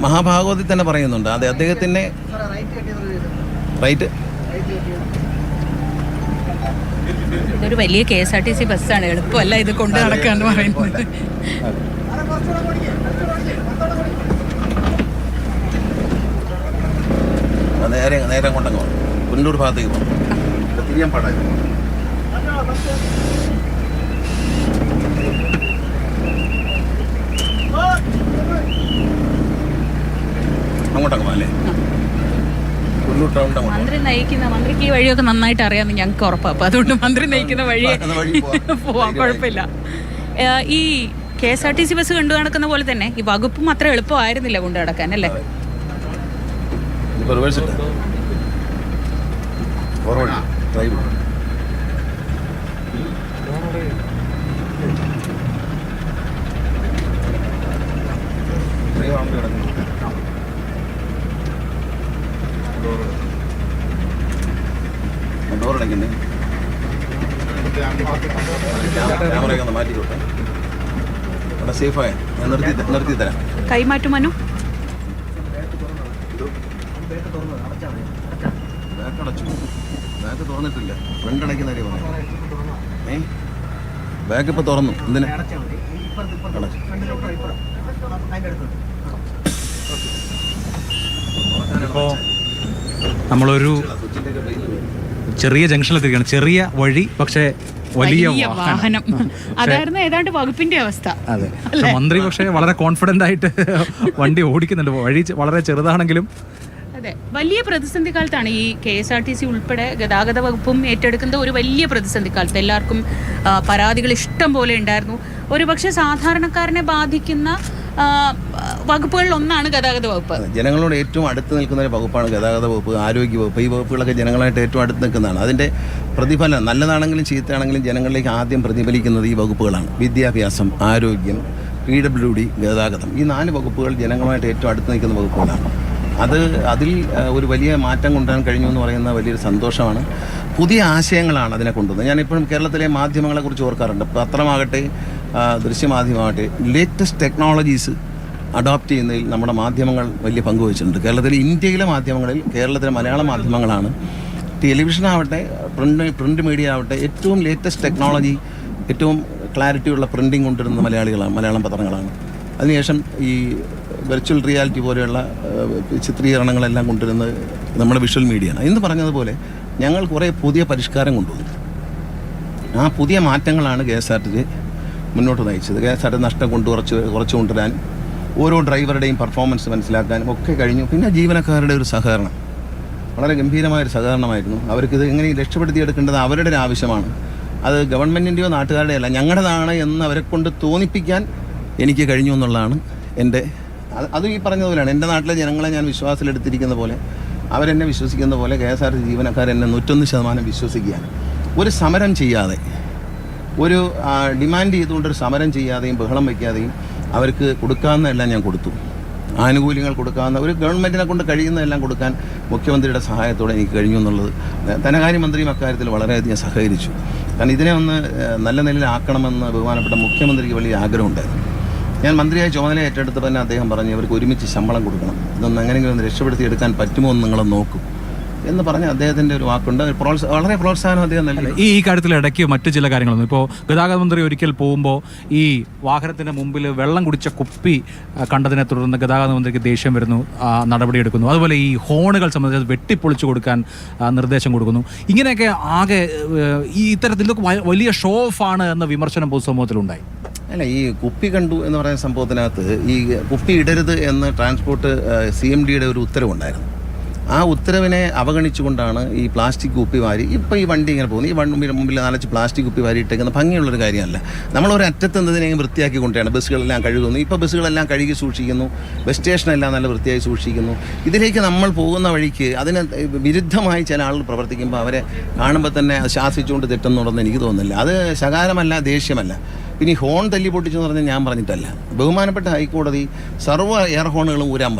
മഹാഭാഗവതത്തിൽ തന്നെ പറയുന്നുണ്ട്. അത് അദ്ദേഹത്തിൻ്റെ റൈറ്റ്. ഇതൊരു വലിയ KSRTC ബസ്സാണ്, എളുപ്പമല്ല ഇത് കൊണ്ട് നടക്കാന്ന് പറയുന്നത്. നേരെ കൊണ്ടങ്ങ് പോകും, പുല്ലൂർ ഭാഗത്തേക്ക് പോകും, തിരിയാൻ പാടായി. അങ്ങോട്ടങ്ങ് പോകാല്ലേ? പുല്ലൂർ ടൗണിൻ്റെ മന്ത്രിക്ക് ഈ വഴിയൊക്കെ നന്നായിട്ട് അറിയാമെന്ന് ഞങ്ങൾക്ക് ഉറപ്പാണ്. അപ്പം അതുകൊണ്ട് മന്ത്രി നയിക്കുന്ന വഴി പോവാം, കുഴപ്പമില്ല. ഈ KSRTC ബസ് കൊണ്ടു നടക്കുന്ന പോലെ തന്നെ ഈ വകുപ്പും അത്ര എളുപ്പമായിരുന്നില്ല കൊണ്ടു നടക്കാൻ, അല്ലേ? ഡോറടയ്ക്കുന്നേ, ക്യാമറയൊക്കെ ഒന്ന് മാറ്റിക്കോട്ടെ. അവിടെ സേഫായ ഞാൻ നിർത്തി തരാം. കൈമാറ്റും മനു. ബാക്ക് തുറന്നിട്ടില്ല, ഫ്രണ്ട് അടയ്ക്കുന്ന കാര്യം പറഞ്ഞു. ബാക്ക് ഇപ്പോൾ തുറന്നു. എന്തിനാ? ഇപ്പോൾ നമ്മളൊരു ചെറിയ ജംഗ്ഷനിലെത്തിക്കുകയാണ്. ചെറിയ വഴി, പക്ഷേ വലിയ വാഹനം. അതായിരുന്നു ഏതാണ്ട് വകുപ്പിന്റെ അവസ്ഥ. അതെ, മന്ത്രി പക്ഷേ വളരെ കോൺഫിഡന്റ് ആയിട്ട് വണ്ടി ഓടിക്കുന്നുണ്ട്. വഴി വളരെ ചെറുതാണെങ്കിലും. അതെ, വലിയ പ്രതിസന്ധി കാലത്താണ് ഈ KSRTC ഉൾപ്പെടെ ഗതാഗത വകുപ്പും ഏറ്റെടുക്കുന്നത്. ഒരു വലിയ പ്രതിസന്ധി കാലത്ത് എല്ലാവർക്കും പരാതികൾ ഇഷ്ടം പോലെ ഉണ്ടായിരുന്നു. ഒരുപക്ഷെ സാധാരണക്കാരനെ ബാധിക്കുന്ന വകുപ്പുകളിൽ ഒന്നാണ് ഗതാഗത വകുപ്പ്. ജനങ്ങളോട് ഏറ്റവും അടുത്ത് നിൽക്കുന്ന ഒരു വകുപ്പാണ് ഗതാഗത വകുപ്പ്, ആരോഗ്യ വകുപ്പ്. ഈ വകുപ്പുകളൊക്കെ ജനങ്ങളായിട്ട് ഏറ്റവും അടുത്ത് നിൽക്കുന്നതാണ്. അതിൻ്റെ പ്രതിഫലനം നല്ലതാണെങ്കിലും ചീത്തയാണെങ്കിലും ജനങ്ങളിലേക്ക് ആദ്യം പ്രതിഫലിക്കുന്നത് ഈ വകുപ്പുകളാണ്. വിദ്യാഭ്യാസം, ആരോഗ്യം, PWD, ഗതാഗതം. ഈ 4 വകുപ്പുകൾ ജനങ്ങളുമായിട്ട് ഏറ്റവും അടുത്ത് നിൽക്കുന്ന വകുപ്പുകളാണ്. അതിൽ ഒരു വലിയ മാറ്റം കൊണ്ടുവരാൻ കഴിഞ്ഞു എന്ന് പറയുന്ന വലിയൊരു സന്തോഷമാണ്. പുതിയ ആശയങ്ങളാണ് അതിനെ കൊണ്ടുവന്നത്. ഞാനിപ്പോഴും കേരളത്തിലെ മാധ്യമങ്ങളെക്കുറിച്ച് ഓർക്കാറുണ്ട്. പത്രമാകട്ടെ, ദൃശ്യമാധ്യമമാകട്ടെ, ലേറ്റസ്റ്റ് ടെക്നോളജീസ് അഡോപ്റ്റ് ചെയ്യുന്നതിൽ നമ്മുടെ മാധ്യമങ്ങൾ വലിയ പങ്ക് വഹിച്ചിട്ടുണ്ട്. ഇന്ത്യയിലെ മാധ്യമങ്ങളിൽ കേരളത്തിലെ മലയാള മാധ്യമങ്ങളാണ്. ടെലിവിഷനാവട്ടെ, പ്രിൻ്റ് മീഡിയ ആവട്ടെ, ഏറ്റവും ലേറ്റസ്റ്റ് ടെക്നോളജി, ഏറ്റവും ക്ലാരിറ്റിയുള്ള പ്രിൻറ്റിങ് കൊണ്ടുവരുന്ന മലയാളം പത്രങ്ങളാണ്. അതിനുശേഷം ഈ വെർച്വൽ റിയാലിറ്റി പോലെയുള്ള ചിത്രീകരണങ്ങളെല്ലാം കൊണ്ടുവരുന്നത് നമ്മുടെ വിഷ്വൽ മീഡിയയാണ്. എന്ന് പറഞ്ഞതുപോലെ ഞങ്ങൾ കുറേ പുതിയ പരിഷ്കാരം കൊണ്ടുവന്നു. ആ പുതിയ മാറ്റങ്ങളാണ് KSRTC മുന്നോട്ട് നയിച്ചത്. KSRTC നഷ്ടം കുറച്ച് കൊണ്ടുവരാൻ, ഓരോ ഡ്രൈവറുടെയും പെർഫോമൻസ് മനസ്സിലാക്കാനും ഒക്കെ കഴിഞ്ഞു. പിന്നെ ജീവനക്കാരുടെ ഒരു സഹകരണം വളരെ ഗംഭീരമായൊരു സഹകരണമായിരുന്നു. അവർക്കിത് എങ്ങനെ രക്ഷപ്പെടുത്തിയെടുക്കേണ്ടത് അവരുടെ ഒരു ആവശ്യമാണ്. അത് ഗവൺമെൻറ്റിൻ്റെയോ നാട്ടുകാരുടെയോ അല്ല, ഞങ്ങളുടേതാണ് എന്ന് അവരെ കൊണ്ട് തോന്നിപ്പിക്കാൻ എനിക്ക് കഴിഞ്ഞു എന്നുള്ളതാണ് എൻ്റെ. അത് ഈ പറഞ്ഞതുപോലെയാണ് എൻ്റെ നാട്ടിലെ ജനങ്ങളെ ഞാൻ വിശ്വാസത്തിലെടുത്തിരിക്കുന്ന പോലെ, അവരെന്നെ വിശ്വസിക്കുന്ന പോലെ KSRTC ജീവനക്കാരെന്നെ 101% വിശ്വസിക്കുകയാണ്. ഒരു സമരം ചെയ്യാതെ, ഒരു ഡിമാൻഡ് ചെയ്തുകൊണ്ടൊരു സമരം ചെയ്യാതെയും ബഹളം വയ്ക്കാതെയും അവർക്ക് കൊടുക്കാവുന്നതെല്ലാം ഞാൻ കൊടുത്തു. ആനുകൂല്യങ്ങൾ കൊടുക്കാവുന്ന, ഒരു ഗവൺമെൻറ്റിനെ കൊണ്ട് കഴിയുന്നതെല്ലാം കൊടുക്കാൻ മുഖ്യമന്ത്രിയുടെ സഹായത്തോടെ എനിക്ക് കഴിഞ്ഞു എന്നുള്ളത്. ധനകാര്യമന്ത്രിയും അക്കാര്യത്തിൽ വളരെയധികം സഹകരിച്ചു. കാരണം ഇതിനെ ഒന്ന് നല്ല നിലയിലാക്കണമെന്ന് ബഹുമാനപ്പെട്ട മുഖ്യമന്ത്രിക്ക് വലിയ ആഗ്രഹമുണ്ടായിരുന്നു. ഞാൻ മന്ത്രിയായി ചുമതല ഏറ്റെടുത്തപ്പോൾ തന്നെ അദ്ദേഹം പറഞ്ഞു, അവർക്ക് ഒരുമിച്ച് ശമ്പളം കൊടുക്കണം, ഇതൊന്ന് എങ്ങനെയെങ്കിലും ഒന്ന് രക്ഷപ്പെടുത്തിയെടുക്കാൻ പറ്റുമോ എന്ന് നിങ്ങൾ നോക്കും എന്ന് പറഞ്ഞ് അദ്ദേഹത്തിൻ്റെ ഒരു വാക്കുണ്ട്. വളരെ പ്രോത്സാഹനം അദ്ദേഹം നൽകി. ഈ കാര്യത്തിൽ ഇടയ്ക്ക് മറ്റു ചില കാര്യങ്ങളൊന്നും, ഇപ്പോൾ ഗതാഗത മന്ത്രി ഒരിക്കൽ പോകുമ്പോൾ ഈ വാഹനത്തിൻ്റെ മുമ്പിൽ വെള്ളം കുടിച്ച കുപ്പി കണ്ടതിനെ തുടർന്ന് ഗതാഗത മന്ത്രിക്ക് ദേഷ്യം വരുന്നു, നടപടിയെടുക്കുന്നു. അതുപോലെ ഈ ഹോണുകൾ സംബന്ധിച്ച് വെട്ടിപ്പൊളിച്ചു കൊടുക്കാൻ നിർദ്ദേശം കൊടുക്കുന്നു. ഇങ്ങനെയൊക്കെ ആകെ ഈ ഇത്തരത്തിലൊക്കെ വലിയ ഷോ ഓഫ് ആണ് എന്ന വിമർശനം പൊതുസമൂഹത്തിലുണ്ടായി. അല്ല, ഈ കുപ്പി കണ്ടു എന്ന് പറയുന്ന സംഭവത്തിനകത്ത് ഈ കുപ്പി ഇടരുത് എന്ന് ട്രാൻസ്പോർട്ട് CMDയുടെ ഒരു ഉത്തരവുണ്ടായിരുന്നു. ആ ഉത്തരവിനെ അവഗണിച്ചുകൊണ്ടാണ് ഈ പ്ലാസ്റ്റിക് കുപ്പി വാരി ഇപ്പോൾ ഈ വണ്ടി ഇങ്ങനെ പോകുന്നത്. ഈ മുമ്പിൽ നാലച്ച് പ്ലാസ്റ്റിക് കുപ്പി വാരി ഇട്ടേക്കുന്ന ഭംഗിയുള്ളൊരു കാര്യമല്ല. നമ്മളൊരു അറ്റത്ത് നിന്നതിനെയും വൃത്തിയാക്കി കൊണ്ടാണ് ബസ്സുകളെല്ലാം കഴുകുന്നു. ഇപ്പോൾ ബസ്സുകളെല്ലാം കഴുകി സൂക്ഷിക്കുന്നു, ബസ് സ്റ്റേഷനെല്ലാം നല്ല വൃത്തിയായി സൂക്ഷിക്കുന്നു. ഇതിലേക്ക് നമ്മൾ പോകുന്ന വഴിക്ക് അതിന് വിരുദ്ധമായി ചില ആളുകൾ പ്രവർത്തിക്കുമ്പോൾ അവരെ കാണുമ്പോൾ തന്നെ അത് ശാസിച്ചുകൊണ്ട് തെറ്റെന്നുണ്ടെന്ന് എനിക്ക് തോന്നുന്നില്ല. അത് ശകാരമല്ല, ദേഷ്യമല്ല. പിന്നെ ഈ ഹോൺ തല്ലി പൊട്ടിച്ചെന്ന് പറഞ്ഞാൽ ഞാൻ പറഞ്ഞിട്ടല്ല. ബഹുമാനപ്പെട്ട ഹൈക്കോടതി സർവ്വ എയർ ഹോണുകളും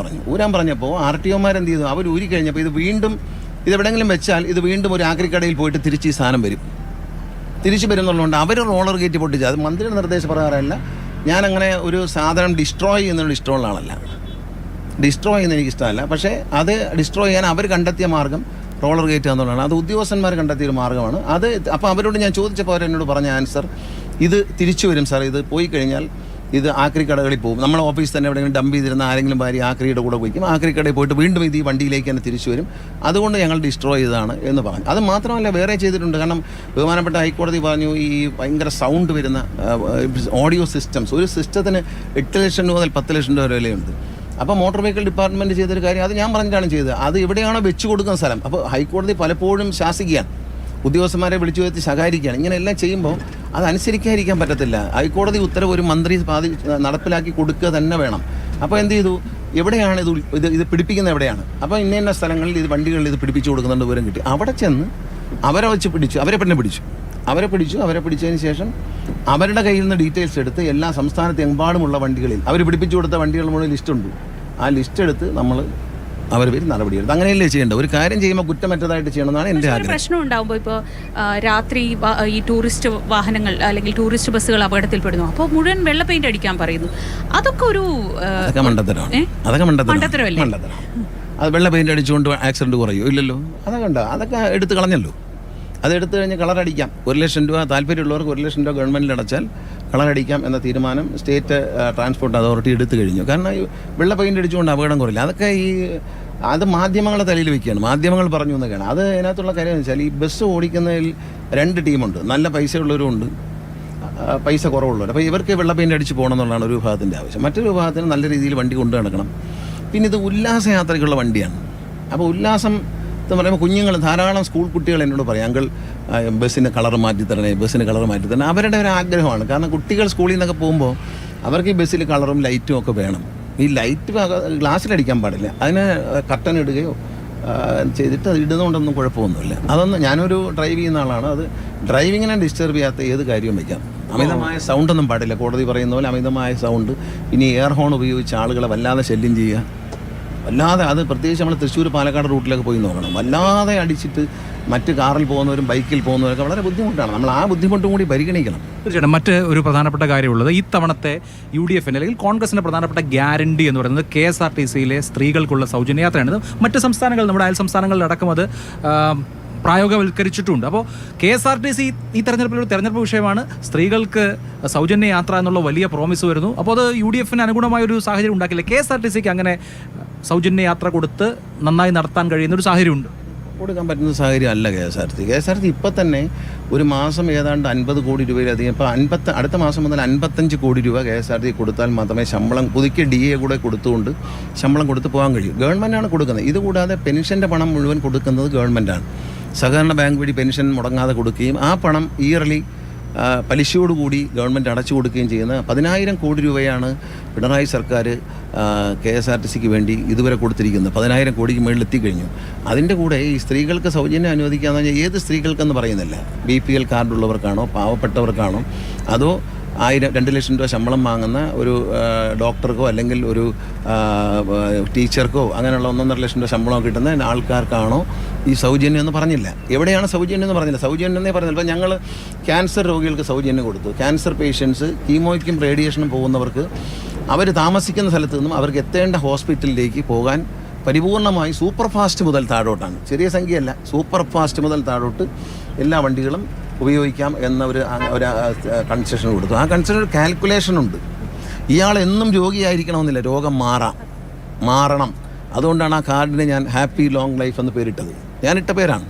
ഊരാൻ പറഞ്ഞപ്പോൾ RTOമാർ എന്ത് ചെയ്തു, അവർ ഊരിക്കഴിഞ്ഞപ്പോൾ ഇത് വീണ്ടും ഇതെവിടെയെങ്കിലും വെച്ചാൽ ഇത് വീണ്ടും ഒരു ആക്രിക്കടയിൽ പോയിട്ട് തിരിച്ച് ഈ സാധനം തിരിച്ചു വരുന്നുള്ളതുകൊണ്ട് അവർ റോളർ ഗേറ്റ് പൊട്ടിച്ച്, അത് മന്ത്രിയുടെ നിർദ്ദേശപ്രകാരമല്ല. ഞാനങ്ങനെ ഒരു സാധനം ഡിസ്ട്രോയ് ചെയ്യുന്നതിനുള്ള ഇഷ്ടമുള്ള ആളല്ല. ഡിസ്ട്രോയ് ചെയ്യുന്ന എനിക്കിഷ്ടമല്ല. പക്ഷേ അത് ഡിസ്ട്രോയ് ചെയ്യാൻ അവർ കണ്ടെത്തിയ മാർഗ്ഗം റോളർ ഗേറ്റ് എന്നുള്ളതാണ്. അത് ഉദ്യോഗസ്ഥന്മാർ കണ്ടെത്തിയൊരു മാർഗ്ഗമാണ് അത്. അപ്പോൾ അവരോട് ഞാൻ ചോദിച്ചപ്പോൾ അവരെന്നോട് പറഞ്ഞ ആൻസർ, ഇത് തിരിച്ചു വരും സാർ, ഇത് പോയി കഴിഞ്ഞാൽ ഇത് ആക്രി കടകളിൽ പോകും. നമ്മളെ ഓഫീസ് തന്നെ എവിടെയെങ്കിലും ഡംപ് ചെയ്തിരുന്ന ആരെങ്കിലും ഭാര്യ ആക്രിയുടെ കൂടെ പോയിക്കും, ആക്രി കടയിൽ പോയിട്ട് വീണ്ടും ഇത് ഈ വണ്ടിയിലേക്ക് തന്നെ തിരിച്ചു വരും. അതുകൊണ്ട് ഞങ്ങൾ ഡിസ്ട്രോയ് ചെയ്തതാണ് എന്ന് പറഞ്ഞു. അത് മാത്രമല്ല, വേറെ ചെയ്തിട്ടുണ്ട്. കാരണം ബഹുമാനപ്പെട്ട ഹൈക്കോടതി പറഞ്ഞു, ഈ ഭയങ്കര സൗണ്ട് വരുന്ന ഓഡിയോ സിസ്റ്റംസ്, ഒരു സിസ്റ്റത്തിന് 8 ലക്ഷം രൂപ മുതൽ 10 ലക്ഷം രൂപ വിലയുണ്ട്. അപ്പോൾ മോട്ടോർ വെഹിക്കിൾ ഡിപ്പാർട്ട്മെൻറ്റ് ചെയ്തൊരു കാര്യം, അത് ഞാൻ പറഞ്ഞിട്ടാണ് ചെയ്തത്. അത് എവിടെയാണോ വെച്ച് കൊടുക്കുന്ന സ്ഥലം, അപ്പോൾ ഹൈക്കോടതി പലപ്പോഴും ശാസിക്കുകയാണ്, ഉദ്യോഗസ്ഥന്മാരെ വിളിച്ചു വരുത്തി ശകാരിക്കുകയാണ്. ഇങ്ങനെയെല്ലാം ചെയ്യുമ്പോൾ അത് അനുസരിക്കാതിരിക്കാൻ പറ്റത്തില്ല. ഹൈക്കോടതി ഉത്തരവ് ഒരു മന്ത്രി നടപ്പിലാക്കി കൊടുക്കുക തന്നെ വേണം. അപ്പോൾ എന്ത് ചെയ്തു, എവിടെയാണ് ഇത് പിടിപ്പിക്കുന്നത് എവിടെയാണ്, അപ്പോൾ ഇന്ന സ്ഥലങ്ങളിൽ ഇത് വണ്ടികളിൽ ഇത് പിടിപ്പിച്ചു കൊടുക്കുന്നുണ്ട് വിവരം കിട്ടി. അവിടെ ചെന്ന് അവരെ വെച്ച് പിടിച്ചു, അവരെ പിടിച്ചതിന് ശേഷം അവരുടെ കയ്യിൽ നിന്ന് ഡീറ്റെയിൽസ് എടുത്ത് എല്ലാ സംസ്ഥാനത്തെമ്പാടുമുള്ള വണ്ടികളിൽ അവർ പിടിപ്പിച്ചു കൊടുത്ത വണ്ടികളുടെ മുകളിൽ ലിസ്റ്റുണ്ട്. ആ ലിസ്റ്റ് എടുത്ത് നമ്മൾ അവർ പേര് നടപടിയെടുത്ത്. അങ്ങനെയല്ലേ ചെയ്യേണ്ടത്. ഒരു കാര്യം ചെയ്യുമ്പോൾ കുറ്റമറ്റതായിട്ട് ചെയ്യണമെന്നാണ് എൻ്റെ ആഗ്രഹം. പ്രശ്നം ഉണ്ടാകുമ്പോൾ ഇപ്പോൾ രാത്രി ഈ ടൂറിസ്റ്റ് വാഹനങ്ങൾ അല്ലെങ്കിൽ ടൂറിസ്റ്റ് ബസ്സുകൾ അപകടത്തിൽപ്പെടുന്നു, അപ്പോൾ മുഴുവൻ വെള്ള പെയിന്റ് അടിക്കാൻ പറയുന്നു. അതൊക്കെ ഒരു മണ്ടത്തരമല്ലേ? അത് വെള്ള പെയിന്റ് അടിച്ചുകൊണ്ട് ആക്സിഡന്റ് കുറയോ? ഇല്ലല്ലോ. അതൊക്കെ എടുത്ത് കളഞ്ഞല്ലോ. അതെടുത്ത് കഴിഞ്ഞ് കളറടിക്കാം. 1 ലക്ഷം രൂപ താല്പര്യമുള്ളവർക്ക് 1 ലക്ഷം രൂപ ഗവൺമെൻറ്റിൽ അടച്ചാൽ കളറടിക്കാം എന്ന തീരുമാനം സ്റ്റേറ്റ് ട്രാൻസ്പോർട്ട് അതോറിറ്റി എടുത്തു കഴിഞ്ഞു. കാരണം ഈ വെള്ള പെയിൻ്റ് അടിച്ചുകൊണ്ട് അപകടം കുറയില്ല. അതൊക്കെ അത് മാധ്യമങ്ങളെ തലയിൽ വയ്ക്കുകയാണ്. മാധ്യമങ്ങൾ പറഞ്ഞു എന്നൊക്കെയാണ്. അത് അതിനകത്തുള്ള കാര്യം എന്ന് വെച്ചാൽ, ഈ ബസ് ഓടിക്കുന്നതിൽ 2 ടീമുണ്ട്. നല്ല പൈസ ഉള്ളവരും ഉണ്ട്, പൈസ കുറവുള്ളവർ. അപ്പോൾ ഇവർക്ക് വെള്ള പെയിൻ്റ് അടിച്ച് പോകണം എന്നുള്ളതാണ് ഒരു വിഭാഗത്തിൻ്റെ ആവശ്യം. മറ്റൊരു വിഭാഗത്തിന് നല്ല രീതിയിൽ വണ്ടി കൊണ്ടു നടക്കണം. പിന്നെ ഇത് ഉല്ലാസയാത്രയ്ക്കുള്ള വണ്ടിയാണ്. അപ്പോൾ ഉല്ലാസം എന്ന് പറയുമ്പോൾ കുഞ്ഞുങ്ങൾ, ധാരാളം സ്കൂൾ കുട്ടികൾ എന്നോട് പറയും, അങ്കിൾ ബസ്സിന് കളർ മാറ്റിത്തരണേ. അവരുടെ ഒരു ആഗ്രഹമാണ്. കാരണം കുട്ടികൾ സ്കൂളിൽ നിന്നൊക്കെ പോകുമ്പോൾ അവർക്ക് ഈ ബസ്സിൽ കളറും ലൈറ്റും ഒക്കെ വേണം. ഈ ലൈറ്റ് ഗ്ലാസ്സിലടിക്കാൻ പാടില്ല. അതിന് കർട്ടൻ ഇടുകയോ ചെയ്തിട്ട് അത് ഇടുന്നതുകൊണ്ടൊന്നും കുഴപ്പമൊന്നുമില്ല. ഞാനൊരു ഡ്രൈവ് ചെയ്യുന്ന ആളാണ്. അത് ഡ്രൈവിങ്ങിനെ ഡിസ്റ്റർബ് ചെയ്യാത്ത ഏത് കാര്യവും വയ്ക്കാം. അമിതമായ സൗണ്ടൊന്നും പാടില്ല. കോടതി പറയുന്ന പോലെ അമിതമായ സൗണ്ട്. ഇനി എയർ ഹോൺ ഉപയോഗിച്ച് ആളുകളെ വല്ലാതെ ശല്യം ചെയ്യുക, വല്ലാതെ, അത് പ്രത്യേകിച്ച് നമ്മൾ തൃശ്ശൂർ പാലക്കാട് റൂട്ടിലൊക്കെ പോയി നോക്കണം. വല്ലാതെ അടിച്ചിട്ട് മറ്റ് കാറിൽ പോകുന്നവരും ബൈക്കിൽ പോകുന്നവരൊക്കെ വളരെ ബുദ്ധിമുട്ടാണ്. നമ്മൾ ആ ബുദ്ധിമുട്ടും കൂടി പരിഗണിക്കണം. തീർച്ചയായിട്ടും. മറ്റ് ഒരു പ്രധാനപ്പെട്ട കാര്യമുള്ളത്, ഈ തവണത്തെ UDF അല്ലെങ്കിൽ കോൺഗ്രസിൻ്റെ പ്രധാനപ്പെട്ട ഗ്യാരണ്ടി എന്ന് പറയുന്നത് KSRTCയിലെ സ്ത്രീകൾക്കുള്ള സൗജന്യ യാത്രയാണ്. മറ്റ് സംസ്ഥാനങ്ങൾ, നമ്മുടെ അയൽ സംസ്ഥാനങ്ങളിലടക്കം അത് പ്രായോഗവൽക്കരിച്ചിട്ടുണ്ട്. അപ്പോൾ KSRTC ഈ തെരഞ്ഞെടുപ്പ് വിഷയമാണ്. സ്ത്രീകൾക്ക് സൗജന്യ യാത്ര എന്നുള്ള വലിയ പ്രോമിസ് വരുന്നു. അപ്പോൾ അത് UDFന് അനുഗുണമായ ഒരു സാഹചര്യം ഉണ്ടാക്കില്ല. KSRTCക്ക് അങ്ങനെ സൗജന്യ യാത്ര കൊടുത്ത് നന്നായി നടത്താൻ കഴിയുന്ന ഒരു സാഹചര്യമുണ്ട്. കൊടുക്കാൻ പറ്റുന്ന സാഹചര്യം അല്ല കെ എസ് ആർ ടി ഇപ്പം തന്നെ ഒരു മാസം ഏതാണ്ട് 50 കോടി രൂപയിലധികം, ഇപ്പോൾ അടുത്ത മാസം മുതൽ 55 കോടി രൂപ കെ എസ് ആർ ടി കൊടുത്താൽ മാത്രമേ ശമ്പളം പുതുക്കിയ DA കൂടെ കൊടുത്തുകൊണ്ട് ശമ്പളം കൊടുത്ത് പോകാൻ കഴിയും. ഗവൺമെൻറ്റാണ് കൊടുക്കുന്നത്. ഇതുകൂടാതെ പെൻഷൻ്റെ പണം മുഴുവൻ കൊടുക്കുന്നത് ഗവൺമെൻറ്റാണ്. സഹകരണ ബാങ്ക് വഴി പെൻഷൻ മുടങ്ങാതെ കൊടുക്കുകയും ആ പണം ഇയർലി പലിശയോടുകൂടി ഗവൺമെൻറ് അടച്ചു കൊടുക്കുകയും ചെയ്യുന്ന 10,000 കോടി രൂപയാണ് പിണറായി സർക്കാർ KSRTCക്ക് വേണ്ടി ഇതുവരെ കൊടുത്തിരിക്കുന്നത്. 10,000 കോടിക്ക് മുകളിൽ എത്തിക്കഴിഞ്ഞു. അതിൻ്റെ കൂടെ ഈ സ്ത്രീകൾക്ക് സൗജന്യം അനുവദിക്കാന്ന് പറഞ്ഞാൽ ഏത് സ്ത്രീകൾക്കെന്ന് പറയുന്നില്ല. BPL കാർഡുള്ളവർക്കാണോ പാവപ്പെട്ടവർക്കാണോ അതോ 2 ലക്ഷം രൂപ ശമ്പളം വാങ്ങുന്ന ഒരു ഡോക്ടർക്കോ അല്ലെങ്കിൽ ഒരു ടീച്ചർക്കോ അങ്ങനെയുള്ള 1.5 ലക്ഷം രൂപ ശമ്പളം കിട്ടുന്ന ആൾക്കാർക്കാണോ ഈ സൗജന്യം എന്ന് പറഞ്ഞില്ല. എവിടെയാണ് സൗജന്യം എന്ന് പറഞ്ഞില്ല. സൗജന്യം എന്നേ പറഞ്ഞില്ല. ഇപ്പോൾ ഞങ്ങൾ ക്യാൻസർ രോഗികൾക്ക് സൗജന്യം കൊടുത്തു. ക്യാൻസർ പേഷ്യൻസ് കീമോയ്ക്കും റേഡിയേഷനും പോകുന്നവർക്ക് അവർ താമസിക്കുന്ന സ്ഥലത്ത് നിന്നും അവർക്ക് എത്തേണ്ട ഹോസ്പിറ്റലിലേക്ക് പോകാൻ പരിപൂർണമായി സൂപ്പർ ഫാസ്റ്റ് മുതൽ താഴോട്ടാണ്, ചെറിയ സംഖ്യയല്ല, സൂപ്പർ ഫാസ്റ്റ് മുതൽ താഴോട്ട് എല്ലാ വണ്ടികളും ഉപയോഗിക്കാം എന്ന ഒരു കൺസെഷൻ കൊടുത്തു. ആ കൺസെഷൻ ഒരു കാൽക്കുലേഷനുണ്ട്. ഇയാൾ എന്നും രോഗിയായിരിക്കണമെന്നില്ല, രോഗം മാറണം. അതുകൊണ്ടാണ് ആ കാർഡിന് ഞാൻ ഹാപ്പി ലോങ് ലൈഫ് എന്ന് പേരിട്ടത്. ഞാനിട്ട പേരാണ്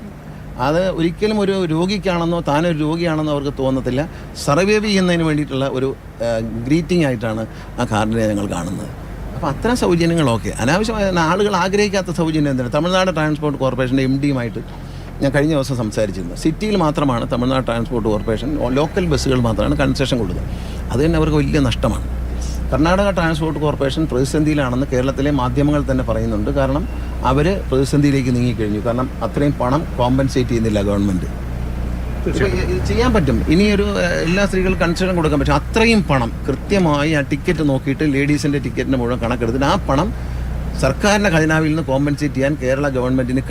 അത്. ഒരിക്കലും ഒരു രോഗിക്കാണെന്നോ താനൊരു രോഗിയാണെന്നോ അവർക്ക് തോന്നത്തില്ല. സർവൈവ് ചെയ്യുന്നതിന് വേണ്ടിയിട്ടുള്ള ഒരു ഗ്രീറ്റിംഗ് ആയിട്ടാണ് ആ കാർഡിനെ ഞങ്ങൾ കാണുന്നത്. അപ്പോൾ അത്തരം സൗജന്യങ്ങളൊക്കെ അനാവശ്യമായ ആളുകൾ ആഗ്രഹിക്കാത്ത സൗജന്യം എന്താണ്? തമിഴ്നാട് ട്രാൻസ്പോർട്ട് കോർപ്പറേഷൻ്റെ MD യുമായിട്ട് ഞാൻ കഴിഞ്ഞ ദിവസം സംസാരിച്ചിരുന്നു. സിറ്റിയിൽ മാത്രമാണ് തമിഴ്നാട് ട്രാൻസ്പോർട്ട് കോർപ്പറേഷൻ ലോക്കൽ ബസ്സുകൾ മാത്രമാണ് കൺസെഷൻ കൊടുക്കുന്നത്. അത് തന്നെ അവർക്ക് വലിയ നഷ്ടമാണ്. കർണാടക ട്രാൻസ്പോർട്ട് കോർപ്പറേഷൻ പ്രതിസന്ധിയിലാണെന്ന് കേരളത്തിലെ മാധ്യമങ്ങൾ തന്നെ പറയുന്നുണ്ട്. കാരണം അവർ പ്രതിസന്ധിയിലേക്ക് നീങ്ങിക്കഴിഞ്ഞു. കാരണം അത്രയും പണം കോമ്പൻസേറ്റ് ചെയ്യുന്നില്ല ഗവൺമെൻറ്. ഇത് ചെയ്യാൻ പറ്റും. ഇനിയൊരു എല്ലാ സ്ത്രീകൾക്കും കൺസെഷൻ കൊടുക്കാൻ പറ്റും. അത്രയും പണം കൃത്യമായി ആ ടിക്കറ്റ് നോക്കിയിട്ട് ലേഡീസിൻ്റെ ടിക്കറ്റിന് മുഴുവൻ കണക്കെടുത്തിട്ട് ആ പണം സർക്കാരിൻ്റെ ഖജനാവിൽ നിന്ന് കോമ്പൻസേറ്റ് ചെയ്യാൻ കേരള ഗവൺമെൻറ്റിന്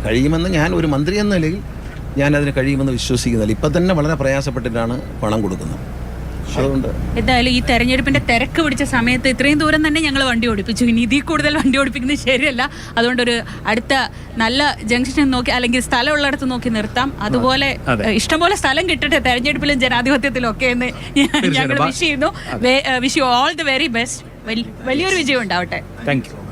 കഴിയുമെന്ന് ഞാൻ ഒരു മന്ത്രി എന്ന നിലയിൽ ഞാനതിന് കഴിയുമെന്ന് വിശ്വസിക്കുന്നില്ല. ഇപ്പം തന്നെ വളരെ പ്രയാസപ്പെട്ടിട്ടാണ് പണം കൊടുക്കുന്നത്. അതുകൊണ്ട് എന്തായാലും ഈ തെരഞ്ഞെടുപ്പിന്റെ തിരക്ക് പിടിച്ച സമയത്ത് ഇത്രയും ദൂരം തന്നെ ഞങ്ങൾ വണ്ടി ഓടിപ്പിച്ചു. ഇനി ഇതിൽ കൂടുതൽ വണ്ടി ഓടിപ്പിക്കുന്നത് ശരിയല്ല. അതുകൊണ്ട് ഒരു അടുത്ത നല്ല ജംഗ്ഷൻ നോക്കി അല്ലെങ്കിൽ സ്ഥലമുള്ളിടത്ത് നോക്കി നിർത്താം. അതുപോലെ ഇഷ്ടംപോലെ സ്ഥലം കിട്ടട്ടെ തെരഞ്ഞെടുപ്പിലും ജനാധിപത്യത്തിലും ഒക്കെ എന്ന് ഞങ്ങൾ വിഷ് ചെയ്യുന്നു. Wish you all the very best. വലിയൊരു വിജയം ഉണ്ടാവട്ടെ. Thank you.